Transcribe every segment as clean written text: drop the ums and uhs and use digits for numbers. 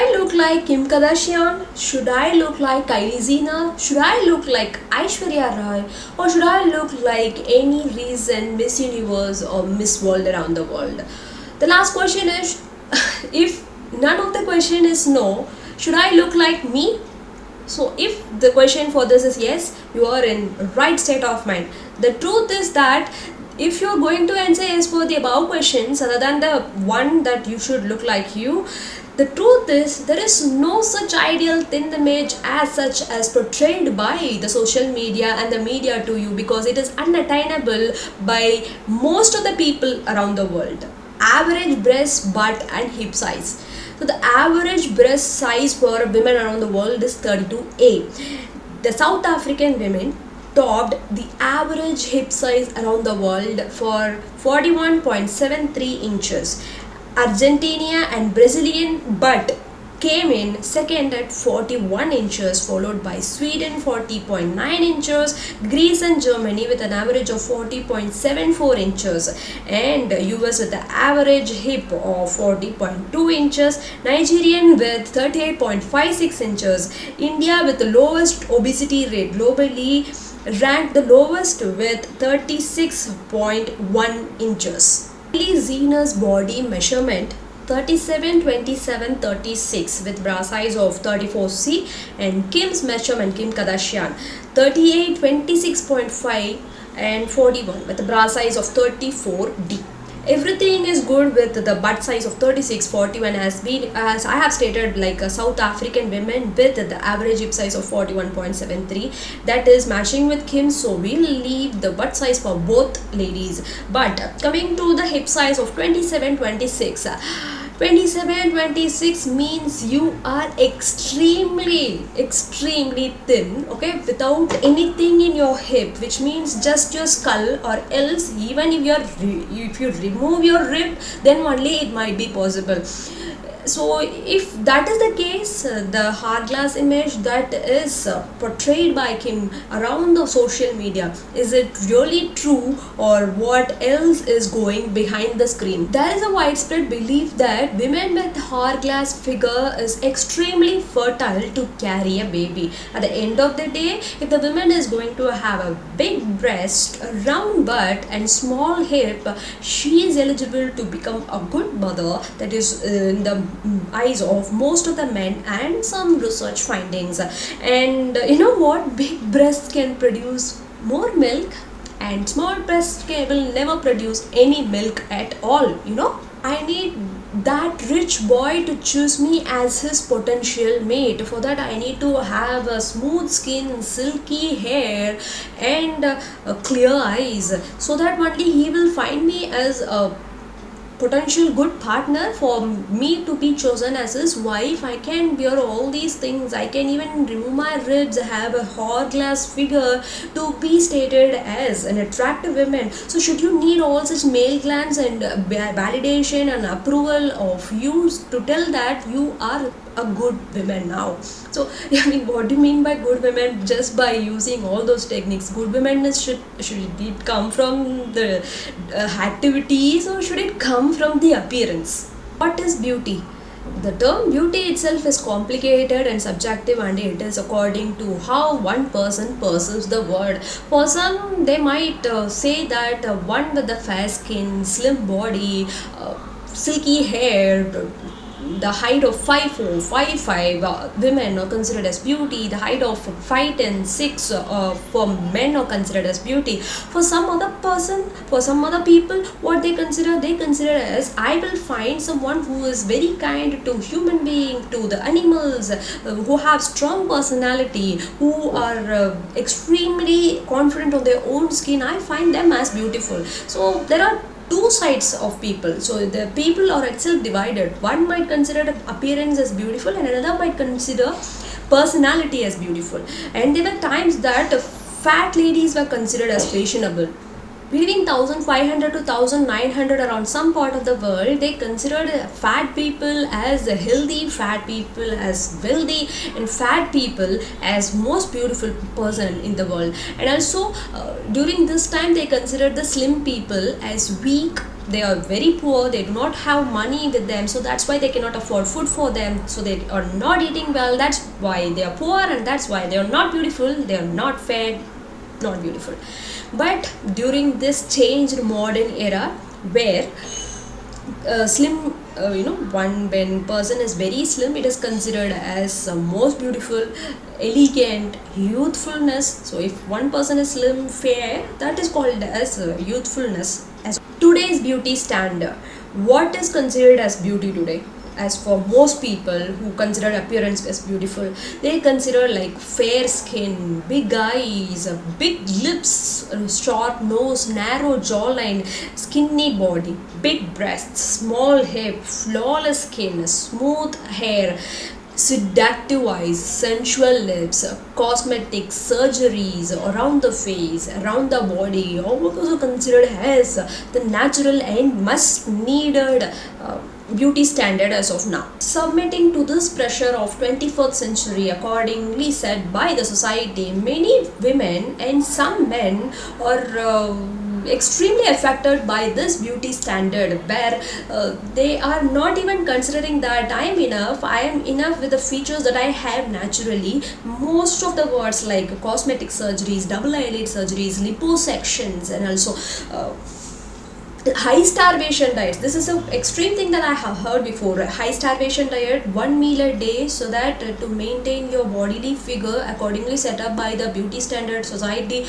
I look like Kim Kardashian? Should I look like Kylie Jenner? Should I look like Aishwarya Rai? Or should I look like any recent Miss Universe or Miss World around the world? The last question is, if none of the question is no, should I look like me? So if the question for this is yes, you are in right state of mind. The truth is that if you're going to answer yes for the above questions other than the one that you should look like you, the truth is there is no such ideal thin image as such as portrayed by the social media and the media to you, because it is unattainable by most of the people around the world. Average breast, butt and hip size. So the average breast size for women around the world is 32A. The South African women topped the average hip size around the world for 41.73 inches. Argentina and Brazilian butt came in second at 41 inches, followed by Sweden 40.9 inches, Greece and Germany with an average of 40.74 inches, and US with the average hip of 40.2 inches, Nigerian with 38.56 inches, India with the lowest obesity rate globally ranked the lowest with 36.1 inches. Kylie Jenner's body measurement 37, 27, 36 with bra size of 34C, and Kim's measurement, Kim Kardashian, 38, 26.5 and 41 with a bra size of 34D. Everything is good with the butt size of 36, 41 as I have stated, like a South African women with the average hip size of 41.73, that is matching with Kim, so we'll leave the butt size for both ladies. But coming to the hip size of 27, 26, 27, 26 means you are extremely thin, okay, without anything in your hip, which means just your skull, or else even if you remove your rib, then only it might be possible. So if that is the case, the Hourglass image that is portrayed by Kim around the social media, is it really true, or what else is going behind the screen? There is a widespread belief that women with hourglass figure is extremely fertile to carry a baby. At the end of the day, if the woman is going to have a big breast, a round butt and small hip, she is eligible to become a good mother. That is in the eyes of most of the men and some research findings. And you know what, big breasts can produce more milk and small breasts will never produce any milk at all. I need that rich boy to choose me as his potential mate. For that I need to have a smooth skin, silky hair and clear eyes, so that only he will find me as a potential good partner for me to be chosen as his wife. I can wear all these things, I can even remove my ribs, have a hourglass figure to be stated as an attractive woman. So should you need all such male glands and validation and approval of you to tell that you are a good woman now? So I mean, what do you mean by good women? Just by using all those techniques, good women should it come from the activities, or should it come from the appearance? What is beauty? The term beauty itself is complicated and subjective, and it is according to how one person perceives the word. For some, they might say that one with the fair skin, slim body, silky hair, the height of 5'4", 5'5", women are considered as beauty. The height of 5'10", 6 for men are considered as beauty. For some other people, what they consider as, I will find someone who is very kind to human being, to the animals, who have strong personality, who are extremely confident on their own skin. I find them as beautiful. So there are two sides of people. So the people are itself divided. One might consider appearance as beautiful and another might consider personality as beautiful. And there were times that fat ladies were considered as fashionable. Between 1500 to 1900 around some part of the world, they considered fat people as healthy, fat people as wealthy, and fat people as most beautiful person in the world. And also during this time they considered the slim people as weak, they are very poor, they do not have money with them, so that's why they cannot afford food for them, so they are not eating well, that's why they are poor, and that's why they are not beautiful, they are not fair, not beautiful. But during this changed modern era where slim, when person is very slim, it is considered as most beautiful, elegant, youthfulness. So if one person is slim, fair, that is called as youthfulness. As today's beauty standard, what is considered as beauty today? As for most people who consider appearance as beautiful, they consider like fair skin, big eyes, big lips, short nose, narrow jawline, skinny body, big breasts, small hip, flawless skin, smooth hair, seductive eyes, sensual lips, cosmetic surgeries around the face, around the body, all those are considered as the natural and must needed beauty standard as of now. Submitting to this pressure of 21st century accordingly set by the society, many women and some men are extremely affected by this beauty standard, where they are not even considering that I am enough with the features that I have naturally. Most of the words like cosmetic surgeries, double eyelid surgeries, liposuctions, and also high starvation diets. This is an extreme thing that I have heard before. High starvation diet, 1 meal a day, so that to maintain your bodily figure accordingly set up by the beauty standard society.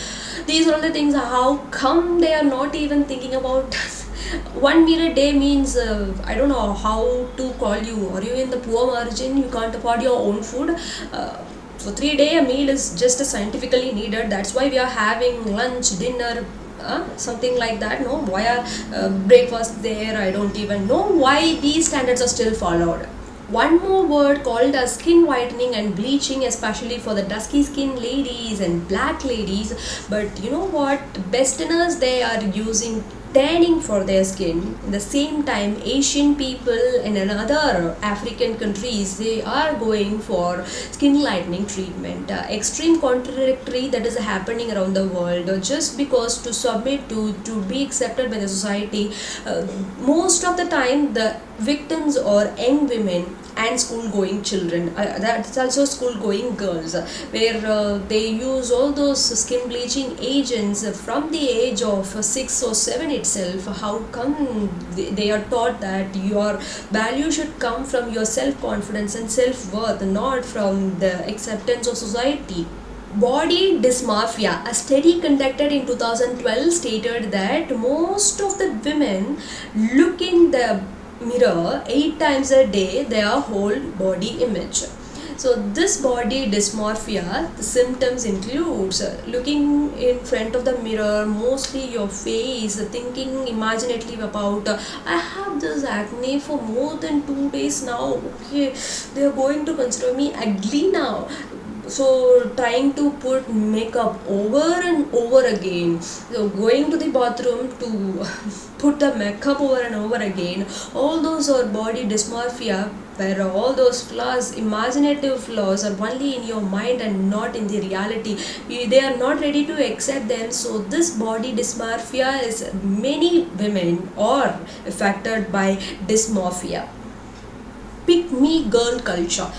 These are all the things. How come they are not even thinking about 1 meal a day means I don't know how to call you. Are you in the poor margin? You can't afford your own food. For 3 day a meal is just scientifically needed. That's why we are having lunch, dinner, something like that. No, why are breakfast there? I don't even know why these standards are still followed. One more word called as skin whitening and bleaching, especially for the dusky skin ladies and black ladies. But you know what, westerners, they are using tanning for their skin. In the same time, Asian people in another African countries, they are going for skin lightening treatment. Extreme contradictory that is happening around the world, just because to submit to be accepted by the society. Most of the time the victims are young women and school going children, that's also school going girls, where they use all those skin bleaching agents from the age of 6 or 7 itself. How come they are taught that your value should come from your self-confidence and self-worth, not from the acceptance of society? Body dysmorphia. A study conducted in 2012 stated that most of the women look in the mirror 8 times a day their whole body image. So this body dysmorphia, the symptoms includes looking in front of the mirror, mostly your face, thinking imaginatively about I have this acne for more than 2 days now, okay, they are going to consider me ugly now. So trying to put makeup over and over again, so going to the bathroom to put the makeup over and over again, all those are body dysmorphia, where all those flaws, imaginative flaws, are only in your mind and not in the reality. They are not ready to accept them. So this body dysmorphia is, many women are affected by dysmorphia. Pick me girl culture.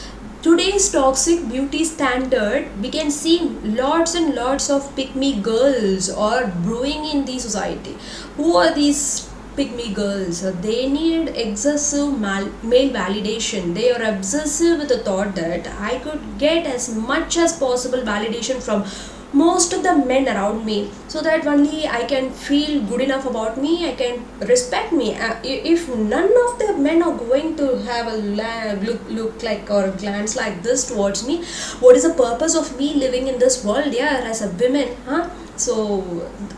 Today's toxic beauty standard, we can see lots and lots of pick me girls are brewing in the society. Who are these pick me girls? They need excessive male validation. They are obsessive with the thought that I could get as much as possible validation from most of the men around me, so that only I can feel good enough about me, I can respect me. If none of the men are going to have a look like or glance like this towards me, what is the purpose of me living in this world, yeah, as a woman, huh? So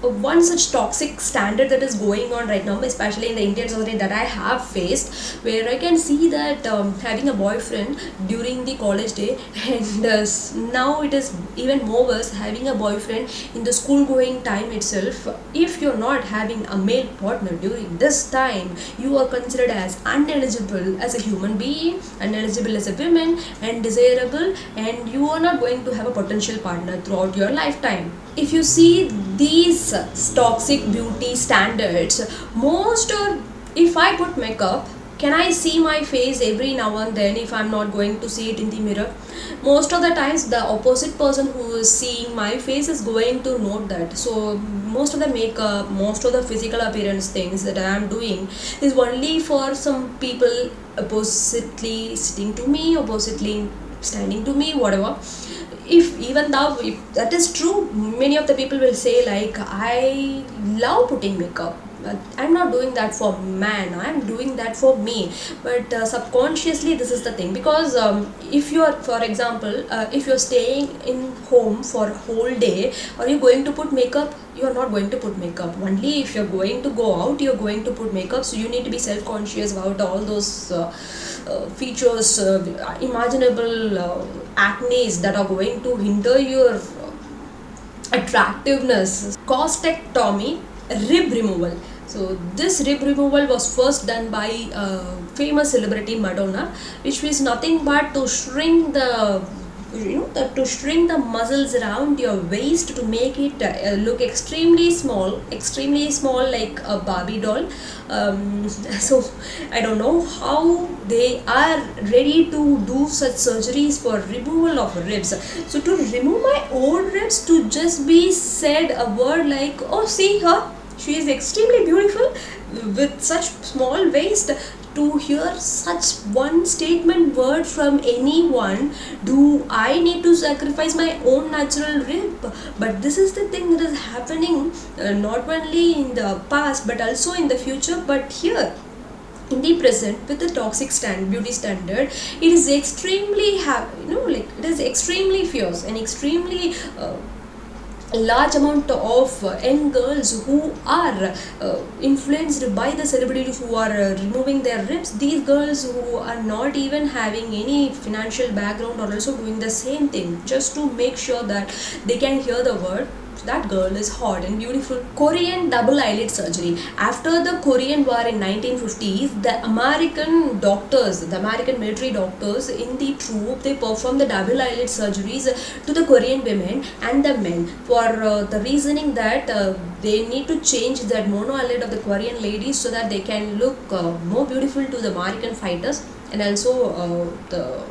one such toxic standard that is going on right now, especially in the Indian society, that I have faced, where I can see that having a boyfriend during the college day, and now it is even more worse, having a boyfriend in the school going time itself. If you're not having a male partner during this time, you are considered as uneligible as a human being, uneligible as a woman, and desirable, and you are not going to have a potential partner throughout your lifetime. If you see see these toxic beauty standards, most or if I put makeup, can I see my face every now and then if I'm not going to see it in the mirror? Most of the times the opposite person who is seeing my face is going to note that. So most of the makeup, most of the physical appearance things that I am doing is only for some people oppositely sitting to me, oppositely standing to me, whatever. If even though if that is true, many of the people will say like, I love putting makeup, but I'm not doing that for man, I'm doing that for me. But subconsciously this is the thing, because if you are, for example, if you're staying in home for a whole day, are you going to put makeup? You're not going to put makeup. Only if you're going to go out, you're going to put makeup. So you need to be self-conscious about all those features, imaginable acnes that are going to hinder your attractiveness. Costectomy, rib removal. So this rib removal was first done by famous celebrity Madonna, which was nothing but to shrink the muscles around your waist to make it look extremely small, like a Barbie doll. So I don't know how they are ready to do such surgeries for removal of ribs. So to remove my own ribs, to just be said a word like, oh, see her, she is extremely beautiful with such small waist. To hear such one statement word from anyone, do I need to sacrifice my own natural rib? But this is the thing that is happening not only in the past but also in the future. But here in the present, with the toxic beauty standard, it is extremely it is extremely fierce and extremely large amount of young girls who are influenced by the celebrities who are removing their ribs. These girls who are not even having any financial background are also doing the same thing just to make sure that they can hear the word, that girl is hot and beautiful. Korean double eyelid surgery. After the Korean War in 1950s, the American doctors, the American military doctors in the troop, they performed the double eyelid surgeries to the Korean women and the men for the reasoning that they need to change that mono eyelid of the Korean ladies so that they can look more beautiful to the American fighters, and also the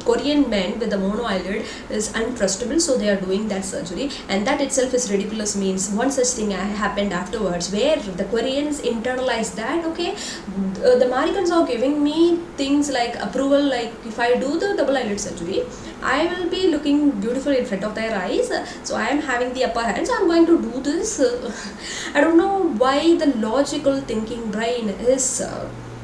Korean men with the mono eyelid is untrustable, so they are doing that surgery, and that itself is ridiculous. Means one such thing happened afterwards where the Koreans internalized that, okay, the Americans are giving me things like approval, like if I do the double eyelid surgery, I will be looking beautiful in front of their eyes, so I am having the upper hand, so I am going to do this. I don't know why the logical thinking brain is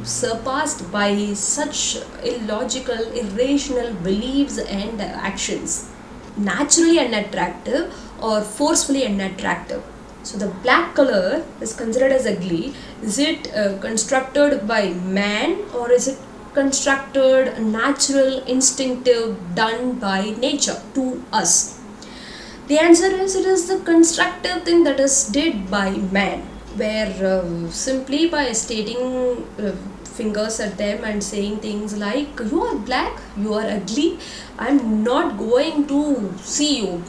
surpassed by such illogical, irrational beliefs and actions. Naturally unattractive or forcefully unattractive. So the black color is considered as ugly. Is it constructed by man, or is it constructed natural, instinctive, done by nature to us? The answer is, it is the constructive thing that is did by man, where simply by stating fingers at them and saying things like, you are black, you are ugly, I'm not going to see you.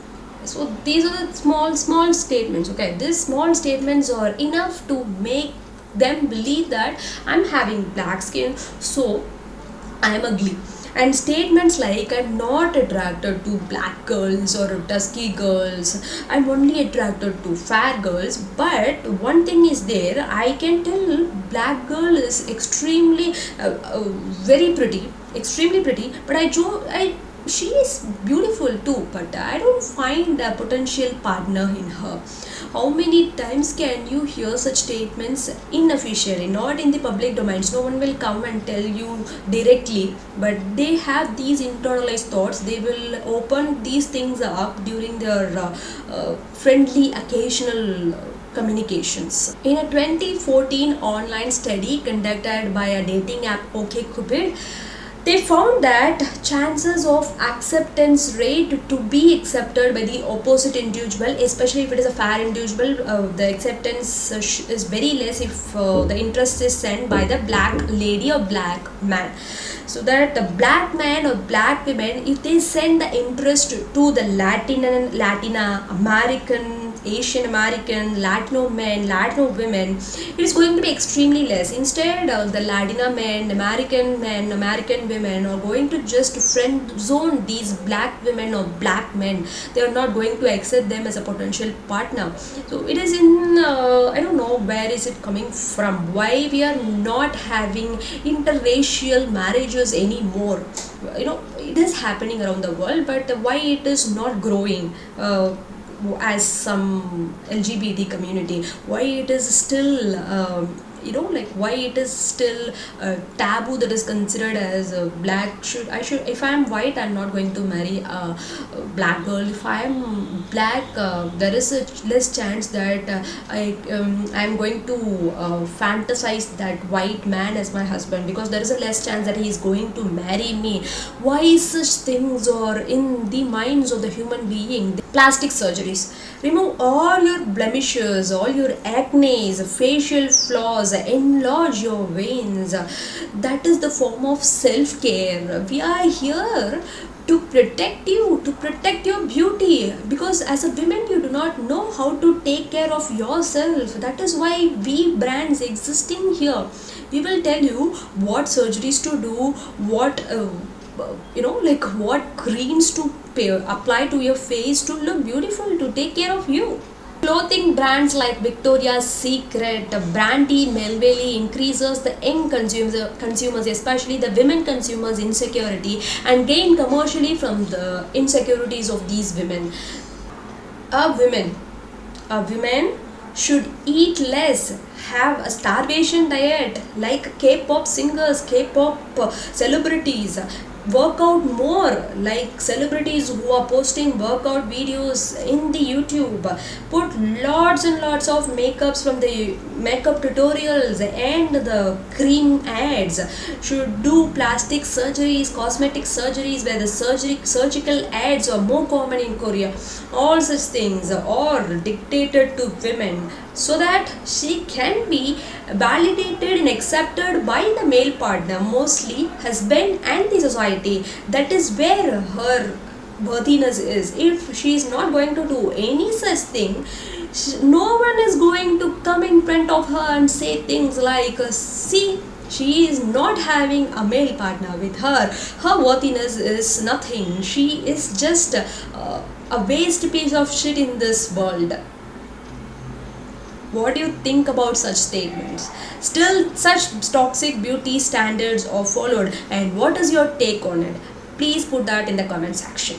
So these are the small statements. Okay, these small statements are enough to make them believe that I'm having black skin, so I am ugly. And statements like, I'm not attracted to black girls or dusky girls, I'm only attracted to fair girls. But one thing is there, I can tell black girl is extremely very pretty, extremely pretty, but she is beautiful too, but I don't find a potential partner in her. How many times can you hear such statements unofficially, not in the public domains? No one will come and tell you directly, but they have these internalized thoughts. They will open these things up during their friendly occasional communications. In a 2014 online study conducted by a dating app OkCupid, they found that chances of acceptance rate to be accepted by the opposite individual, especially if it is a fair individual, the acceptance is very less if the interest is sent by the black lady or black man. So that the black man or black women, if they send the interest to the Latina American Asian American, Latino men, Latino women, it is going to be extremely less. Instead, the Latina men, American women are going to just friend zone these black women or black men. They are not going to accept them as a potential partner. So it is in I don't know where is it coming from, why we are not having interracial marriages anymore. It is happening around the world, but why it is not growing as some LGBT community, why it is still like why it is still taboo that is considered as black. Should if I am white, I'm not going to marry a black girl. If I am black, there is a less chance that I'm going to fantasize that white man as my husband, because there is a less chance that he is going to marry me. Why such things are in the minds of the human being? Plastic surgeries. Remove all your blemishes, all your acne, facial flaws, enlarge your veins. That is the form of self-care. We are here to protect you, to protect your beauty, because as a woman you do not know how to take care of yourself. That is why we brands existing here. We will tell you what surgeries to do, what like what creams to apply to your face to look beautiful, to take care of you. Clothing brands like Victoria's Secret, Brandy, Melville increases the young consumers, especially the women consumers, insecurity and gain commercially from the insecurities of these women. A woman should eat less, have a starvation diet like K-pop singers, K-pop celebrities, work out more like celebrities who are posting workout videos in the YouTube, put lots and lots of makeups from the makeup tutorials and the cream ads, should do plastic surgeries, cosmetic surgeries where the surgical ads are more common in Korea. All such things are dictated to women so that she can be validated and accepted by the male partner, mostly husband and the society. That is where her worthiness is. If she is not going to do any such thing, no one is going to come in front of her and say things like, see, she is not having a male partner with her, her worthiness is nothing, she is just a waste piece of shit in this world. What do you think about such statements? Still, such toxic beauty standards are followed, and what is your take on it? Please put that in the comment section.